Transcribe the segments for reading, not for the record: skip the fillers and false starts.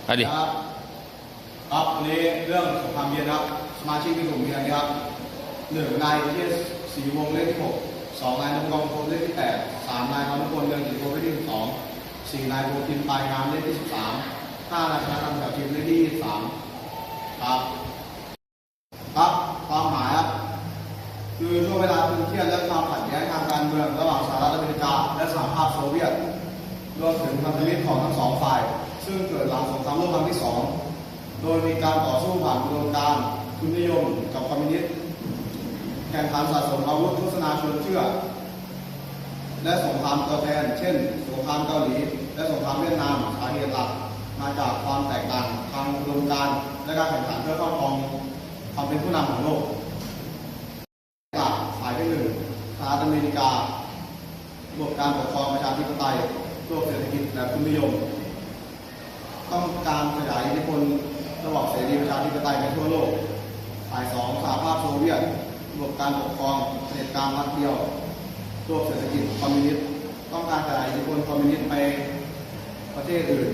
ครับครับวันนี้เรื่องสงครามเย็นครับสมาชิกที่ผมมีอะไรครับ1 นายเทศศรีวงศ์เลขที่ 6 2 นายนพกรพรมเลขที่ 8 3 นายพรนุพลเรืองศรีโพเลขที่ 12 4 นายโบทินปลายงามเลขที่ 13 5 นายชนะธรรมแถวทีมเลขที่ 23ครับความหมายครับคือช่วงเวลาตึงเครียดและความขัดแย้งทางการเมืองระหว่างสหรัฐอเมริกาและสหภาพโซเวียตรวมถึงพันธมิตรของทั้งสองฝ่ายซึ่งเกิดหลังสงครามโลกครั้งที่ 2โดยมีการต่อสู้ผ่านกระบวนการทุนนิยมกับคอมมิวนิสต์แข่งขันสะสมอาวุธโฆษณาชวนเชื่อและสงครามตัวแทนเช่นสงครามเกาหลีและสงครามเวียดนามสาเหตุหลักมาจากความแตกต่างทางอุดมการณ์และการแข่งขันเพื่อครอบครองความเป็นผู้นำของโลกฝ่ายที่ 1 สหรัฐอเมริการะบบการปกครองประชาธิปไตยโลกเศรษฐกิจแบบทุนนิยมต้องการขยายอิทธิพลระบอบเสรีประชาธิปไตยในทั่วโลกฝ่าย 2 สหภาพโซเวียตระบบการปกครองเผด็จการรัฐเดียวโลกเศรษฐกิจคอมมิวนิสต์ต้องการขยายอิทธิพลคอมมิวนิสต์ไปประเทศอื่น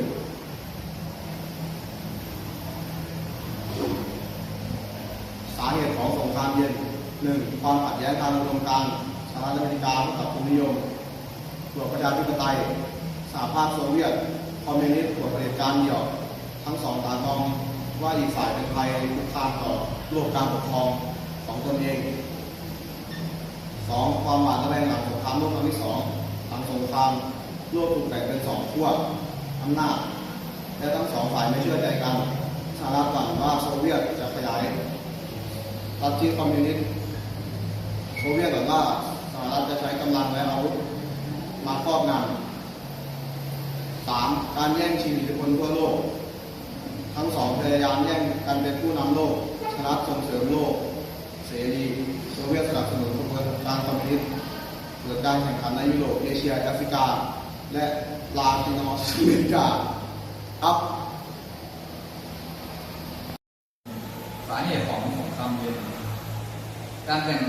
สาเหตุของสงครามเย็น 1. ความขัดแย้งทางอุดมการณ์สหรัฐอเมริกากับทุนนิยมบวกประชาธิปไตยสหภาพโซเวียตคอมมิวนิสต์บวกเผด็จการเดี่ยวทั้งสองต่างมองว่าอีกฝ่ายเป็นภัยคุกคามต่อระบบการปกครองของตนเอง 2. ความหวาดระแวงหลังสงครามโลกครั้งที่ 2หลังสงครามโลกถูกแบ่งเป็น2 ขั้วอำนาจและทั้งสองฝ่ายไม่เชื่อใจกันสหรัฐหวังว่าโซเวียตจะขยายลัทธิคอมมิวนิสต์โซเวียตหวังว่าสหรัฐจะใช้กำลังและอาวุธมาครอบงำ 3. การแย่งชิงอิทธิพลทั่วโลกทั้งสองพยายามแย่งกันเป็นผู้นำโลกสหรัฐส่งเสริมโลกเสรีโซเวียตสนับสนุนกระบวนการคอมมิวนิสต์เกิดการแข่งขันในยุโรปเอเชียแอฟริกาและลาตินอเมริกาครับสาเหตุของสงครามเย็นการแบ่ง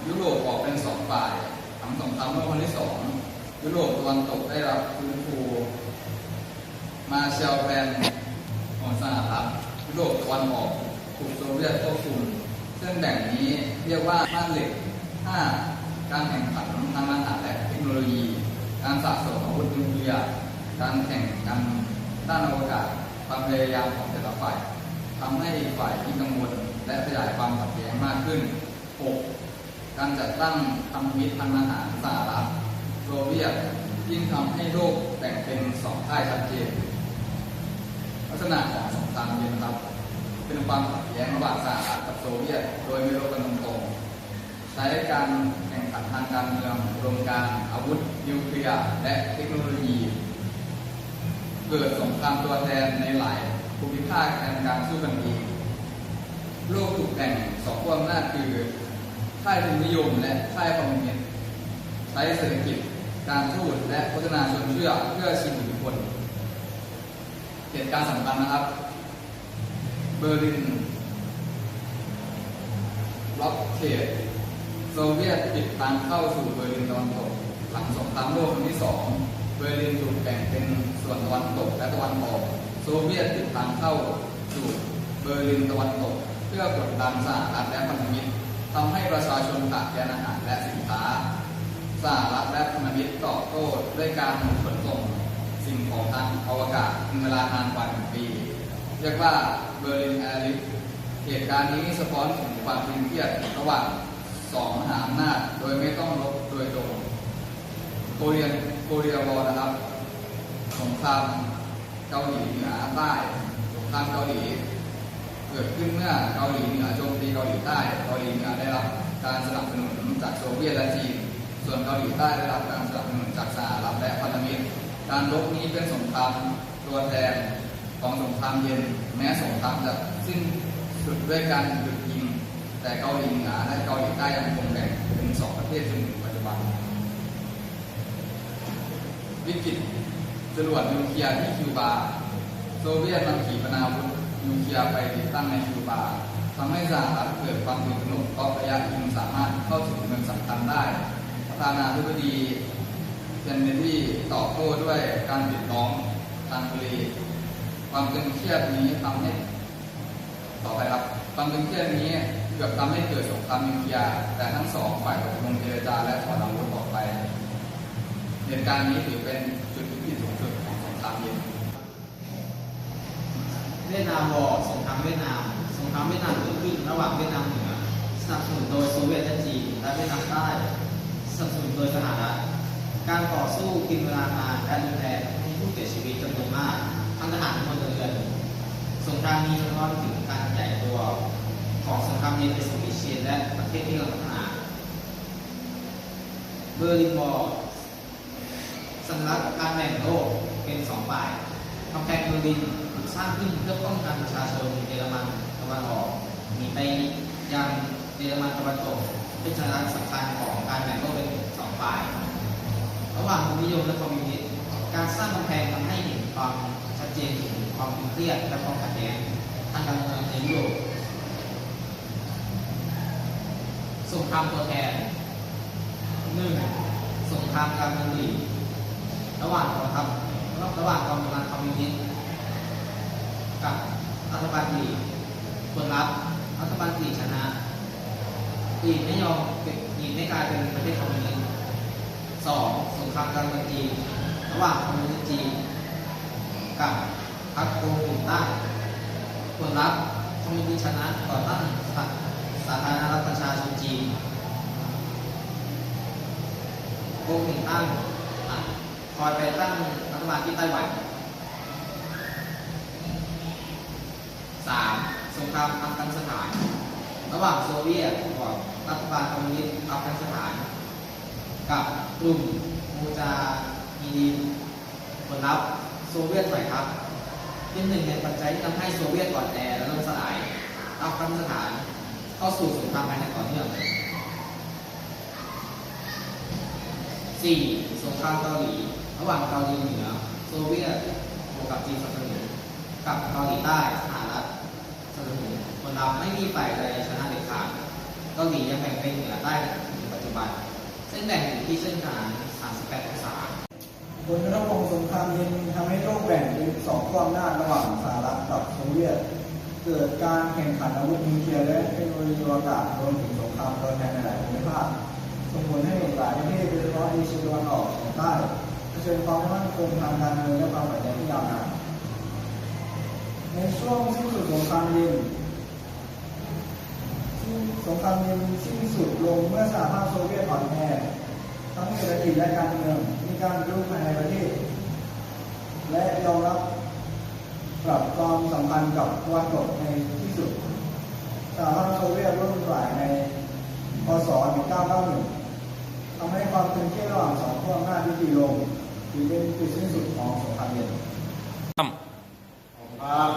ยุโรปออกเป็น2 ฝ่ายหลังสงครามโลกครั้งที่ 2ยุโรปตะวันตกได้รับฟื้นฟูมาเชลแพลนของสหรัฐยุโรปตะวันออกถูกโซเวียตควบคุมซึ่งแบ่งนี้เรียกว่าม่านเหล็ก 5. การแข่งขันทางอาหารและเทคโนโลยีการสะสมอาวุธนิวเคลียร์การแข่งกันด้านอวกาศความพยายามของแต่ละฝ่ายทำให้ฝ่ายที่กังวลและขยายความขัดแย้งมากขึ้น 6. การจัดตั้งพันธมิตรทางอาหารสหรัฐโซเวียตยิ่งทำให้โลกแบ่งเป็น2 ค่ายชัดเจนลักษณะของสงครามเย็นครับเป็นความขัดแย้งระหว่างสหรัฐกับโซเวียตโดยไม่รบกันตรงๆใช้การแข่งขันทางการเมืองรวมการอาวุธนิวเคลียร์และเทคโนโลยีเกิดสงครามตัวแทนในหลายภูมิภาคแทนการสู้กันเองโลกถูกแบ่ง2 ขั้วอำนาจคือค่ายทุนนิยมและค่ายคอมมิวนิสต์ใช้เศรษฐกิจการทูตและโฆษณาชวนเชื่อเพื่อชิงอิทธิพลเหตุการณ์สำคัญนะครับเบอร์ลินบล็อกเขตโซเวียตปิดทางเข้าสู่เบอร์ลินตะวันตกหลังสงครามโลกครั้งที่ 2เบอร์ลินถูกแบ่งเป็นส่วนตะวันตกและตะวันออกโซเวียตปิดทางเข้าสู่เบอร์ลินตะวันตกเพื่อกดดันสหรัฐและพันธมิตรทำให้ประชาชนขาดแคลนอาหารและสินค้าสหรัฐและพันธมิตรตอบโต้ด้วยการขนส่งสิ่งของทางอวกาศเป็นเวลานานกว่า1 ปีเรียกว่าเบอร์ลินแอร์ลิฟต์เหตุการณ์นี้สะท้อนถึงความตึงเครียดระหว่าง2 มหาอำนาจโดยไม่ต้องรบโดยตรงโคเรียวอร์นะครับสงครามเกาหลีเหนือใต้สงครามเกาหลีเกิดขึ้นเมื่อเกาหลีเหนือโจมตีเกาหลีใต้เกาหลีเหนือได้รับการสนับสนุนจากโซเวียตและจีนส่วนเกาหลีใต้ได้รับการสนับสนุนจากสหรัฐและพันธมิตรการรบนี้เป็นสงครามตัวแทนของสงครามเย็นแม้สงครามจะสิ้นสุดด้วยการหยุดยิงแต่เกาหลีเหนือและเกาหลีใต้ยังคงแบ่งเป็น2 ประเทศจนถึงปัจจุบันวิกฤตจรวดนิวเคลียร์ที่คิวบาโซเวียตนำขีปนาวุธนิวเคลียร์ไปติดตั้งในคิวบาทำให้สหรัฐเกิดความตื่นตระหนกเพราะระยะยิงสามารถเข้าถึงเมืองสำคัญได้ประธานาธิบดีเคนเนดีตอบโต้ด้วยการปิดล้อมทางทะเล ค ความตึงเครียดนี้ทำให้ต่อไปครับความตึงเครียดนี้เกือบทำให้เกิดสงครามนิวเคลียร์แต่ทั้งสองฝ่ายตกลงเจรจาและถอนอาวุธออกไปเหตุการณ์นี้ถือเป็นจุดวิกฤตสูงสุดของสงครามเย็น เวียดนามวอร์สงครามเวียดนามสงครามเวียดนามเกิดขึ้นระหว่างเวียดนามเหนือสนับสนุนโดยโซเวียตและจีนและเวียดนามใต้สนับสนุนโดยสหรัฐการต่อสู้กินเวลานานและรุนแรงมีผู้เสียชีวิตจำนวนมากทั้งทหารและพลเรือนสงครามนี้สะท้อนถึงการขยายตัวของสงครามเย็นไปสู่เอเชียและประเทศที่กำลังพัฒนาเบอร์ลินวอร์สัญลักษณ์การแบ่งโลกเป็นสองฝ่ายกำแพงเบอร์ลินถูกสร้างขึ้นเพื่อป้องกันประชาชนเยอรมันตะวันออกหนีไปยังเยอรมันตะวันตกเป็นสัญลักษณ์สำคัญของการแบ่งโลกเป็นสองฝ่ายระหว่างคอมมิวนิสต์และคอมมิวนิสต์การสร้างกำแพงทำให้เห็นความชัดเจนถึงความตึงเครียดและความขัดแย้งทางการเมืองในยุโรปสงครามตัวแทน 1. สงครามกลางเมืองหลีระหว่างกองกำลังคอมมิวนิสต์กับรัฐบาลกรีกผลลัพธ์รัฐบาลกรีกชนะกรีกไม่กลายเป็นประเทศคอมมิวนิสต์ 2. สงครามกลางเมืองจีนระหว่างคอมมิวนิสต์จีนกับพรรคก๊กมินตั๋งผลลัพธ์คอมมิวนิสต์ชนะต่อต้านสาธารณรัฐประชาชนจีนก๊กมินตั๋งคอยไปตั้งรัฐบาลที่ไต้หวัน 3. สงครามอัฟกานิสถานระหว่างโซเวียตกับรัฐบาลคอมมิวนิสต์อัฟกานิสถานกับกลุ่มมูจาฮิดีนผลลัพธ์โซเวียตถอยทัพเป็นหนึ่งในปัจจัยที่ทำให้โซเวียตอ่อนแอและล่มสลายอัฟกานิสถานเข้าสู่สงครามภายในต่อเนื่อง 4. สงครามเกาหลีระหว่างเกาหลีเหนือโซเวียตบวกกับจีนสนับสนุนกับเกาหลีใต้สหรัฐสนับสนุนผลลัพธ์ไม่มีฝ่ายใดชนะเด็ดขาดเกาหลียังแบ่งเป็นเหนือใต้ถึงปัจจุบันเส้นแบ่งอยู่ที่เส้นฐาน 38 องศาผลกระทบของสงครามเย็นทำให้โลกแบ่งเป็นสองขั้วอำนาจระหว่างสหรัฐกับโซเวียตเกิดการแข่งขันอาวุธนิวเคลียร์และเทคโนโลยีอวกาศรวมถึงสงครามตัวแทนในหลายภูมิภาคส่งผลให้หลายประเทศโดยเฉพาะเอเชียตะวันออกเฉียงใต้เผชิญความไม่มั่นคงทางการเมืองและความขัดแย้งที่ยาวนานในช่วงสิ้นสุดสงครามเย็นสิ้นสุดลงเมื่อสหภาพโซเวียตอ่อนแอทั้งเศรษฐกิจและการเมืองมีการปฏิรูปภายในประเทศและยอมรับปรับความสัมพันธ์กับตะวันตกในที่สุดสหภาพโซเวียตล่มสลายในพ.ศ. 1991ทำให้ความตึงเครียดระหว่างสองขั้วอำนาจยุติลงถือเป็นจุดสิ้นสุดของสงครามเย็นครับ